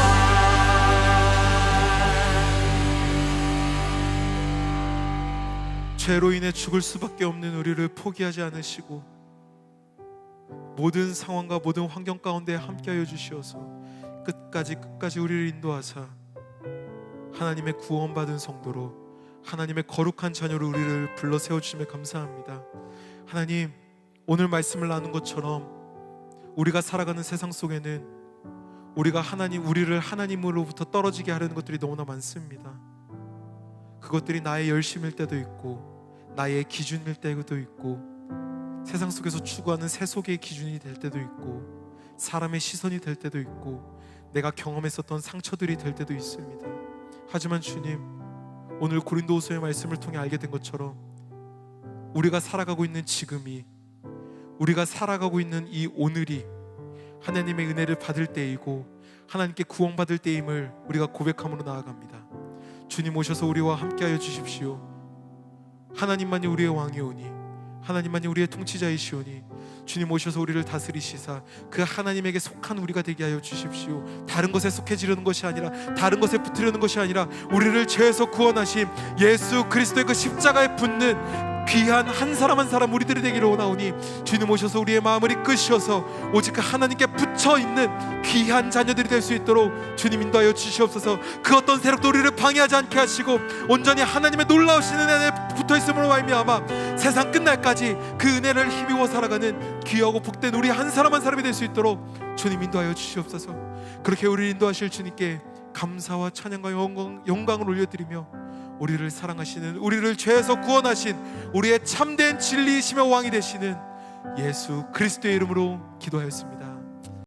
죄로 인해 죽을 수밖에 없는 우리를 포기하지 않으시고 모든 상황과 모든 환경 가운데 함께하여 주시어서 끝까지 우리를 인도하사 하나님의 구원받은 성도로, 하나님의 거룩한 자녀로 우리를 불러 세워주심에 감사합니다. 하나님, 오늘 말씀을 나눈 것처럼 우리가 살아가는 세상 속에는 우리를 하나님으로부터 떨어지게 하려는 것들이 너무나 많습니다. 그것들이 나의 열심일 때도 있고 나의 기준일 때도 있고 세상 속에서 추구하는 세속의 기준이 될 때도 있고 사람의 시선이 될 때도 있고 내가 경험했었던 상처들이 될 때도 있습니다. 하지만 주님, 오늘 고린도후서의 말씀을 통해 알게 된 것처럼 우리가 살아가고 있는 지금이, 우리가 살아가고 있는 이 오늘이 하나님의 은혜를 받을 때이고 하나님께 구원받을 때임을 우리가 고백함으로 나아갑니다. 주님, 오셔서 우리와 함께하여 주십시오. 하나님만이 우리의 왕이오니 하나님만이 우리의 통치자이시오니 주님 오셔서 우리를 다스리시사 그 하나님에게 속한 우리가 되게 하여 주십시오. 다른 것에 속해지려는 것이 아니라, 다른 것에 붙으려는 것이 아니라, 우리를 죄에서 구원하신 예수 그리스도의 그 십자가에 붙는 귀한 한 사람 한 사람 우리들이 되기를 원하오니 주님 오셔서 우리의 마음을 이끄셔서 오직 그 하나님께 붙여있는 귀한 자녀들이 될 수 있도록 주님 인도하여 주시옵소서. 그 어떤 세력도 우리를 방해하지 않게 하시고 온전히 하나님의 놀라우신 은혜에 붙어있음으로 말미암아 세상 끝날까지 그 은혜를 힘입어 살아가는 귀하고 복된 우리 한 사람 한 사람이 될 수 있도록 주님 인도하여 주시옵소서. 그렇게 우리를 인도하실 주님께 감사와 찬양과 영광을 올려드리며 우리를 사랑하시는, 우리를 죄에서 구원하신 우리의 참된 진리이시며 왕이 되시는 예수 그리스도의 이름으로 기도하였습니다.